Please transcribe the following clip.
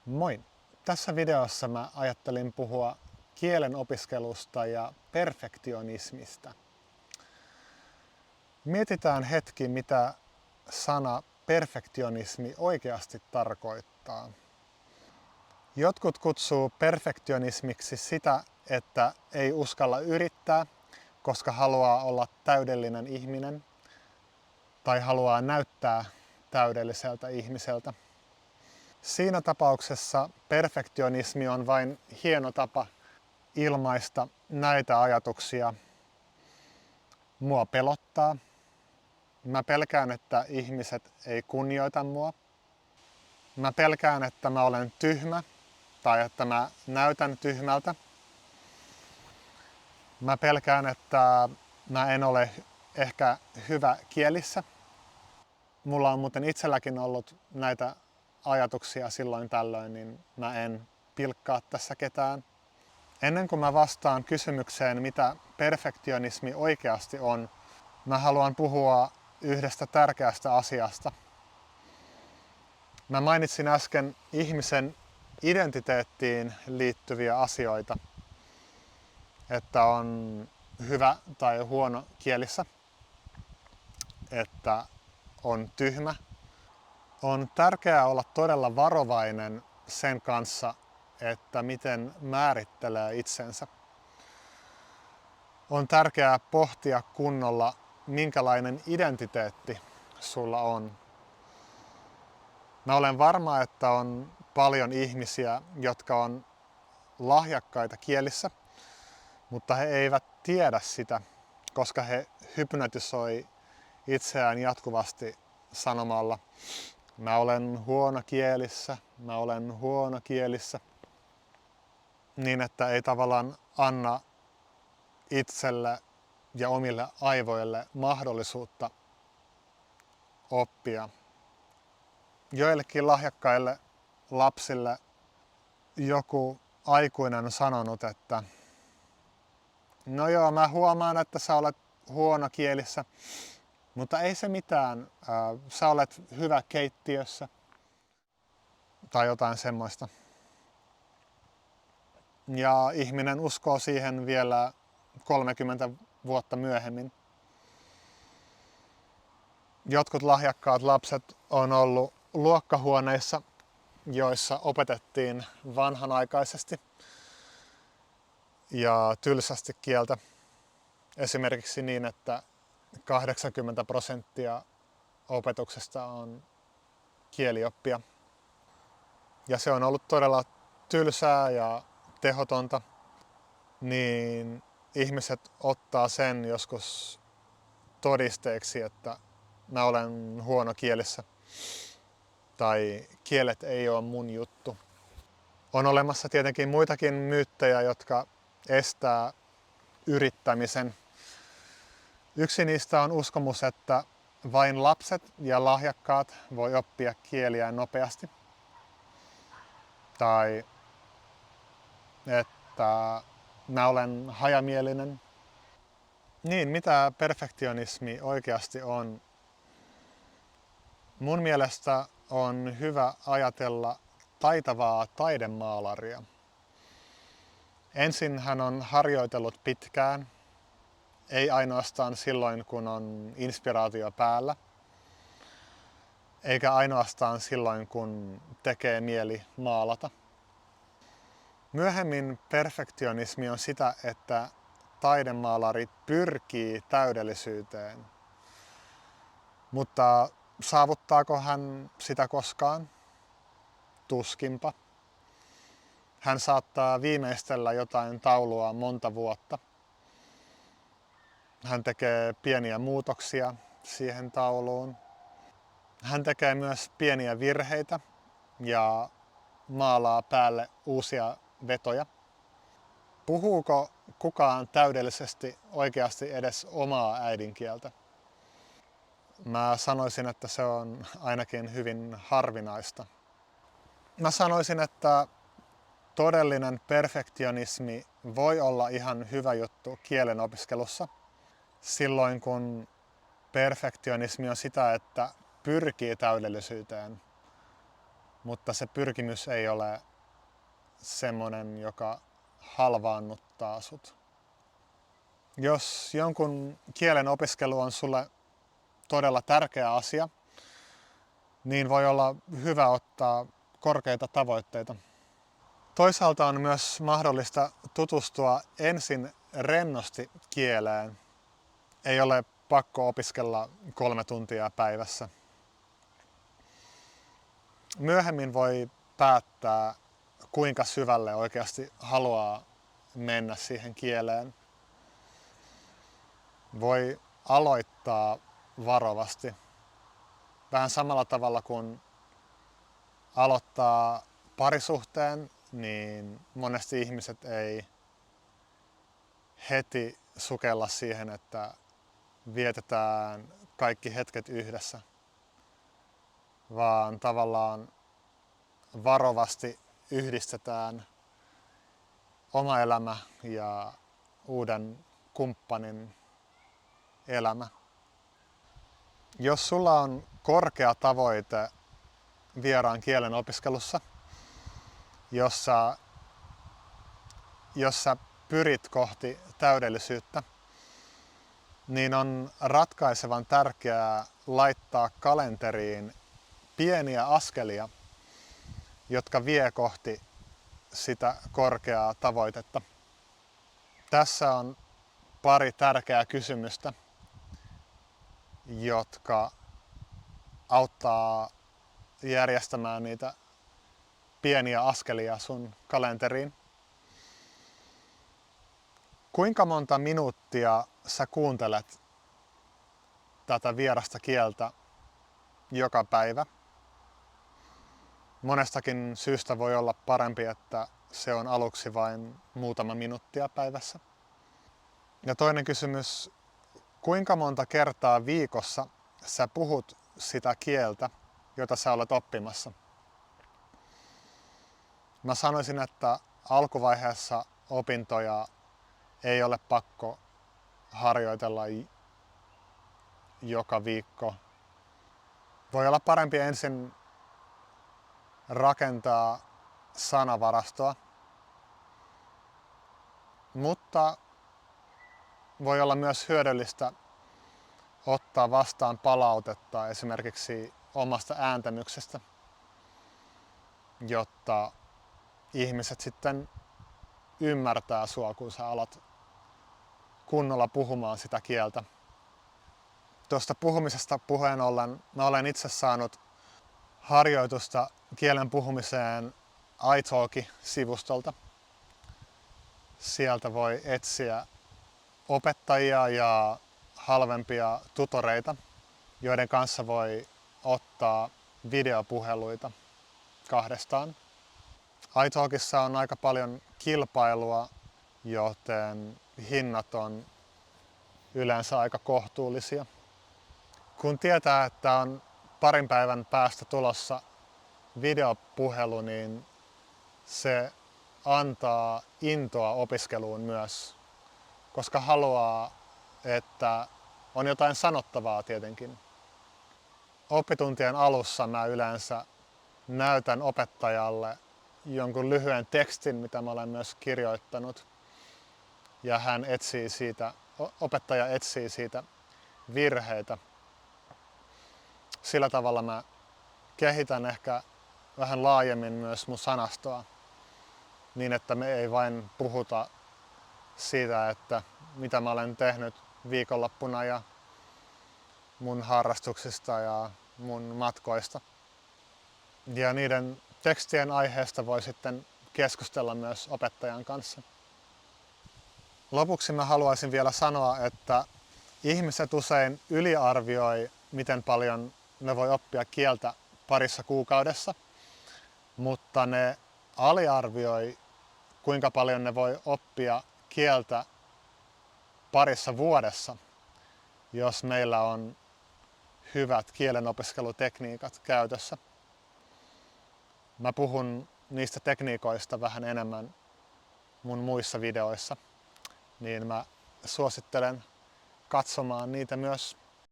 Moi! Tässä videossa mä ajattelin puhua kielen opiskelusta ja perfektionismista. Mietitään hetki, mitä sana perfektionismi oikeasti tarkoittaa. Jotkut kutsuu perfektionismiksi sitä, että ei uskalla yrittää, koska haluaa olla täydellinen ihminen tai haluaa näyttää täydelliseltä ihmiseltä. Siinä tapauksessa perfektionismi on vain hieno tapa ilmaista näitä ajatuksia. Mua pelottaa. Mä pelkään, että ihmiset ei kunnioita mua. Mä pelkään, että mä olen tyhmä tai että mä näytän tyhmältä. Mä pelkään, että mä en ole ehkä hyvä kielissä. Mulla on muuten itselläkin ollut näitä ajatuksia silloin tällöin, niin mä en pilkkaa tässä ketään. Ennen kuin mä vastaan kysymykseen, mitä perfektionismi oikeasti on, mä haluan puhua yhdestä tärkeästä asiasta. Mä mainitsin äsken ihmisen identiteettiin liittyviä asioita, että on hyvä tai huono kielissä, että on tyhmä. On tärkeää olla todella varovainen sen kanssa, että miten määrittelee itsensä. On tärkeää pohtia kunnolla, minkälainen identiteetti sulla on. Mä olen varma, että on paljon ihmisiä, jotka on lahjakkaita kielissä, mutta he eivät tiedä sitä, koska he hypnotisoi itseään jatkuvasti sanomalla, mä olen huono kielissä, mä olen huono kielissä. Niin, että ei tavallaan anna itselle ja omille aivoille mahdollisuutta oppia. Joillekin lahjakkaille lapsille joku aikuinen on sanonut, että no joo, mä huomaan, että sä olet huono kielissä, mutta ei se mitään, sä olet hyvä keittiössä tai jotain semmoista. Ja ihminen uskoo siihen vielä 30 vuotta myöhemmin. Jotkut lahjakkaat lapset on ollut luokkahuoneissa, joissa opetettiin vanhanaikaisesti ja tylsästi kieltä. Esimerkiksi niin, että 80% opetuksesta on kielioppia. Ja se on ollut todella tylsää ja tehotonta, niin ihmiset ottaa sen joskus todisteeksi, että mä olen huono kielessä tai kielet ei ole mun juttu. On olemassa tietenkin muitakin myyttejä, jotka estää yrittämisen. Yksi niistä on uskomus, että vain lapset ja lahjakkaat voi oppia kieliä nopeasti. Tai että mä olen hajamielinen. Niin, mitä perfektionismi oikeasti on? Mun mielestä on hyvä ajatella taitavaa taidemaalaria. Ensin hän on harjoitellut pitkään, ei ainoastaan silloin kun on inspiraatio päällä, eikä ainoastaan silloin kun tekee mieli maalata. Myöhemmin perfektionismi on sitä, että taidemaalari pyrkii täydellisyyteen, mutta saavuttaako hän sitä koskaan? Tuskinpa. Hän saattaa viimeistellä jotain taulua monta vuotta. Hän tekee pieniä muutoksia siihen tauluun. Hän tekee myös pieniä virheitä ja maalaa päälle uusia vetoja. Puhuuko kukaan täydellisesti oikeasti edes omaa äidinkieltä? Mä sanoisin, että se on ainakin hyvin harvinaista. Mä sanoisin, että todellinen perfektionismi voi olla ihan hyvä juttu kielen opiskelussa. Silloin kun perfektionismi on sitä, että pyrkii täydellisyyteen. mutta se pyrkimys ei ole semmoinen, joka halvaannuttaa sut. Jos jonkun kielen opiskelu on sulle todella tärkeä asia, niin voi olla hyvä ottaa korkeita tavoitteita. Toisaalta on myös mahdollista tutustua ensin rennosti kieleen. Ei ole pakko opiskella 3 tuntia päivässä. Myöhemmin voi päättää, kuinka syvälle oikeasti haluaa mennä siihen kieleen. Voi aloittaa varovasti. Vähän samalla tavalla kuin aloittaa parisuhteen, niin monesti ihmiset ei heti sukella siihen, että vietetään kaikki hetket yhdessä, vaan tavallaan varovasti yhdistetään oma elämä ja uuden kumppanin elämä. Jos sulla on korkea tavoite vieraan kielen opiskelussa, jossa pyrit kohti täydellisyyttä, niin on ratkaisevan tärkeää laittaa kalenteriin pieniä askelia, jotka vie kohti sitä korkeaa tavoitetta. Tässä on pari tärkeää kysymystä, jotka auttaa järjestämään niitä pieniä askelia sun kalenteriin. Kuinka monta minuuttia sä kuuntelet tätä vierasta kieltä joka päivä? Monestakin syystä voi olla parempi, että se on aluksi vain muutama minuuttia päivässä. Ja toinen kysymys, kuinka monta kertaa viikossa sä puhut sitä kieltä, jota sä olet oppimassa? Mä sanoisin, että alkuvaiheessa opintoja ei ole pakko harjoitella joka viikko. Voi olla parempi ensin rakentaa sanavarastoa, mutta voi olla myös hyödyllistä ottaa vastaan palautetta esimerkiksi omasta ääntämyksestä, jotta ihmiset sitten ymmärtää sua, kun sä alat kunnolla puhumaan sitä kieltä. Tuosta puhumisesta puheen ollen mä olen itse saanut harjoitusta kielen puhumiseen italki-sivustolta. Sieltä voi etsiä opettajia ja halvempia tutoreita, joiden kanssa voi ottaa videopuheluita kahdestaan. italkissa on aika paljon kilpailua, joten hinnat on yleensä aika kohtuullisia. Kun tietää, että on parin päivän päästä tulossa videopuhelu, niin se antaa intoa opiskeluun myös, koska haluaa, että on jotain sanottavaa tietenkin. Oppituntien alussa mä yleensä näytän opettajalle jonkun lyhyen tekstin, mitä mä olen myös kirjoittanut, ja opettaja etsii siitä virheitä. Sillä tavalla mä kehitän ehkä vähän laajemmin myös mun sanastoa, niin että me ei vain puhuta siitä, että mitä mä olen tehnyt viikonloppuna ja mun harrastuksista ja mun matkoista. Ja niiden tekstien aiheesta voi sitten keskustella myös opettajan kanssa. Lopuksi mä haluaisin vielä sanoa, että ihmiset usein yliarvioi, miten paljon ne voi oppia kieltä parissa kuukaudessa, mutta ne aliarvioi, kuinka paljon ne voi oppia kieltä parissa vuodessa, jos meillä on hyvät kielenopiskelutekniikat käytössä. Mä puhun niistä tekniikoista vähän enemmän mun muissa videoissa, niin mä suosittelen katsomaan niitä myös.